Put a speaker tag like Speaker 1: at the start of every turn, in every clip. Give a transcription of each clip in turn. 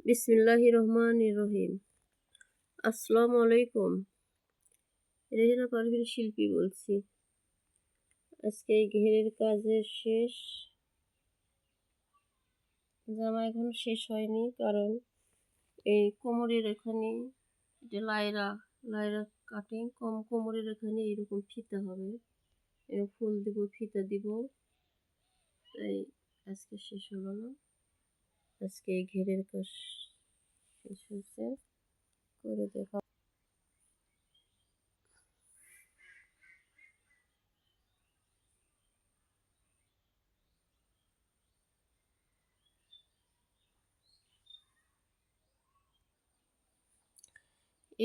Speaker 1: বিসমিল্লাহির রহমানির রহিম। আসসালামু আলাইকুম। রেহেনা পারভীন শিল্পী বলছি। আজকে এই ঘেরের কাজের শেষ। জামা এখনো শেষ হয়নি, কারণ এই কোমরের এখানে যে লাইরা কাটিং কোমরের এখানে এরকম ফিতা হবে, এরকম ফুল দিব, ফিতা দিব, তাই আজকে শেষ হলো না। আজকে এই ঘেরের কাজ শেষ হয়েছে, করে দেখা।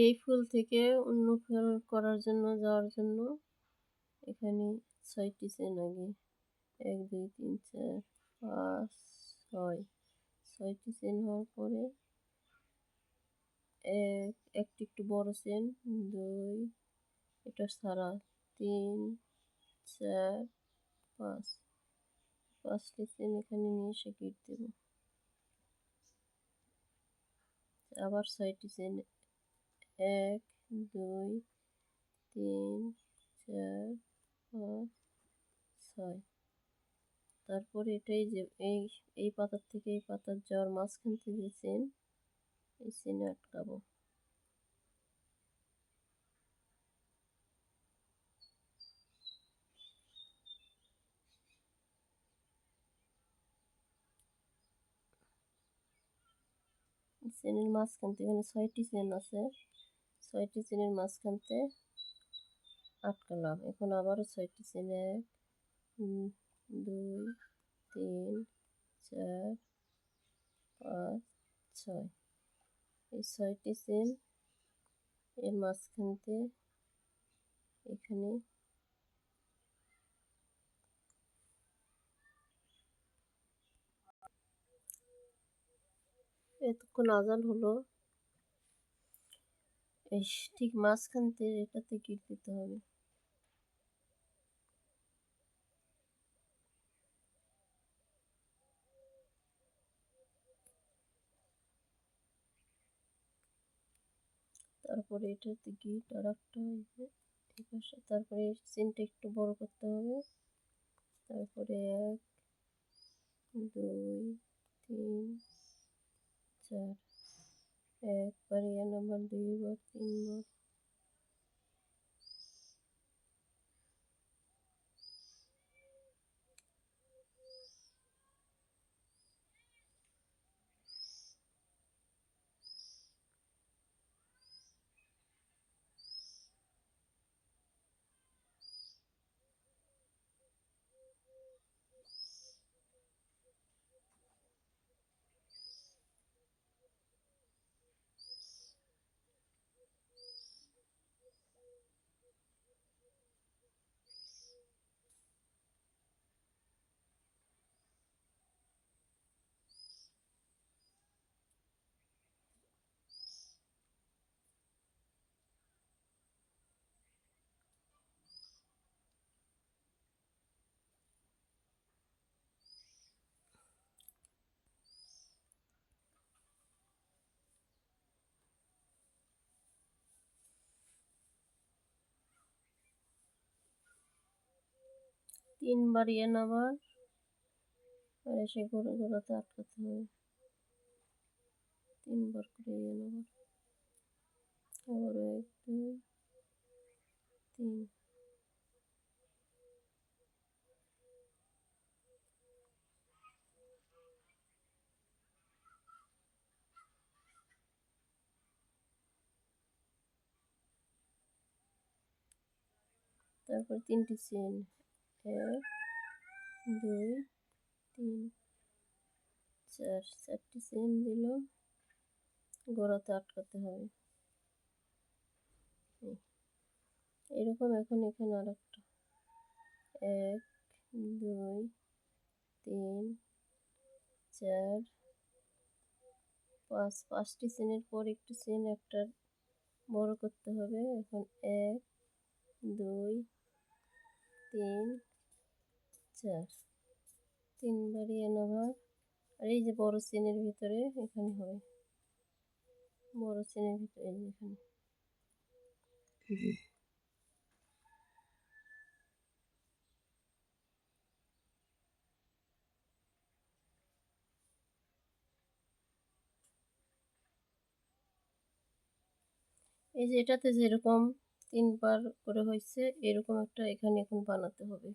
Speaker 1: এই ফুল থেকে অন্য ফুল করার জন্য যাওয়ার জন্য এখানে 6টি চেন আগে 1 2 3 4 5 6 6টি চেন হওয়ার পরে একটি একটু বড় চেন, 2 এটা ছাড়া 3 4 5 5টি চেন এখানে নিয়ে এসে গিট দেব। আবার 6টি চেন 1 2 3 4 5 6। তারপরে এটাই যে এই পাতার থেকে এই পাতার যাওয়ার মাঝখান থেকে চেন, এই চেনে আটকাবো। চেনের মাঝখান থেকে, এখানে 6টি চেন আছে, 6টি চেনের মাঝখানতে আটকালাম। এখন আবারও 6টি চেন 1 2 3 4 5 6। এই 6টি চেন এর মাঝখানতে এখানে এতক্ষণ আজান হলো, এই ঠিক মাঝখানতে এটাতে গিট দিতে হবে। তারপরে এটাতে গিট আর একটা হয়েছে এই পাশে। তারপরে এই চেনটা একটু বড় করতে হবে। তারপরে 1 2 3 4, একবার নাম্বার, 2বার, 3বার। তিনবার নাম্বার আর এসে গোড়াতে আটকাতে হবে। 3বার করে নাম্বার, আবার 1 2 3। তারপর 3টি চেন 1 2 3 4, 4টি চেন দিলাম, গোড়াতে আটকাতে হবে এরকম। এখন এখানে আর একটা 1 2 3 4 5, 5টি চেনের পর একটু চেন একটা বড় করতে হবে। এখন 1 2 3 4, 3বার নাম্বার। আর এই যে বড় চেনের ভিতরে এখানে হবে বড় চেনের ভিতরে এই যে এখানে এই যে এটাতে যেরকম 3 বার করে হয়েছে এরকম একটা এখানে এখন বানাতে হবে।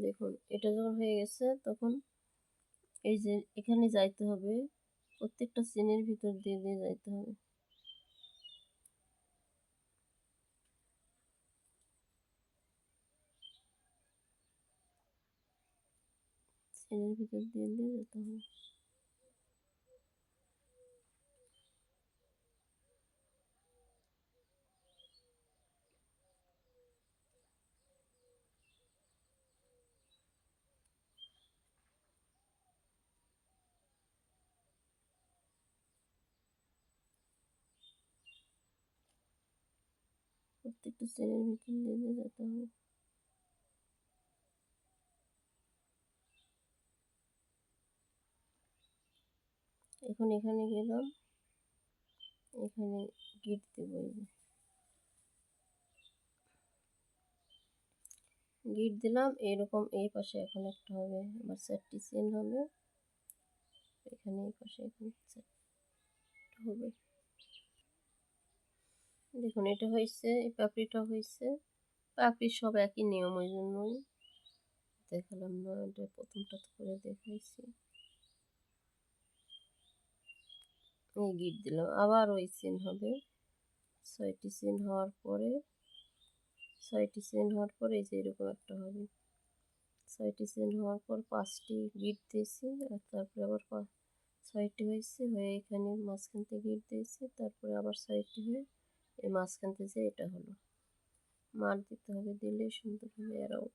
Speaker 1: দেখুন এটা যখন হয়ে গেছে তখন এই যে এখানে যাইতে হবে, প্রত্যেকটা চেনের ভিতর দিয়ে দিয়ে যাইতে হবে। চেনের ভিতর দিয়ে দিয়ে যেতে হবে। প্রত্যেকটা চেনের ভিতর দিয়ে দিয়ে যেতে হবে। এখন এখানে গেলাম, এখানে গিট দেব, এই যে গিট দিলাম। এরকম এই পাশে এখন একটা হবে, আমার 4টি চেন হবে এখানে, এই পাশে এখন 4টা হবে। দেখুন এটা হয়েছে, এই পাপড়িটা হয়েছে। পাপড়ি সব একই নিয়ম, ওই জন্যই দেখালাম না, এটা প্রথমটা তো করে দেখাইছি। এই গিট দিলাম, আবার ওই চেন হবে। 6টি চেন হওয়ার পরে, 6টি চেন হওয়ার পরে এই যে এরকম একটা হবে। 6টি চেন হওয়ার পর 5টি গিট দিয়েছি, আর তারপরে আবার 6টি হয়েছে, হয়ে এখানে মাঝখান থেকে গিট দিয়েছি, তারপরে আবার 6টি হয়ে এই মাঝখান থেকে এটা হলো। মার দিতে হবে, দিলে সুন্দর হবে অ্যারাউট।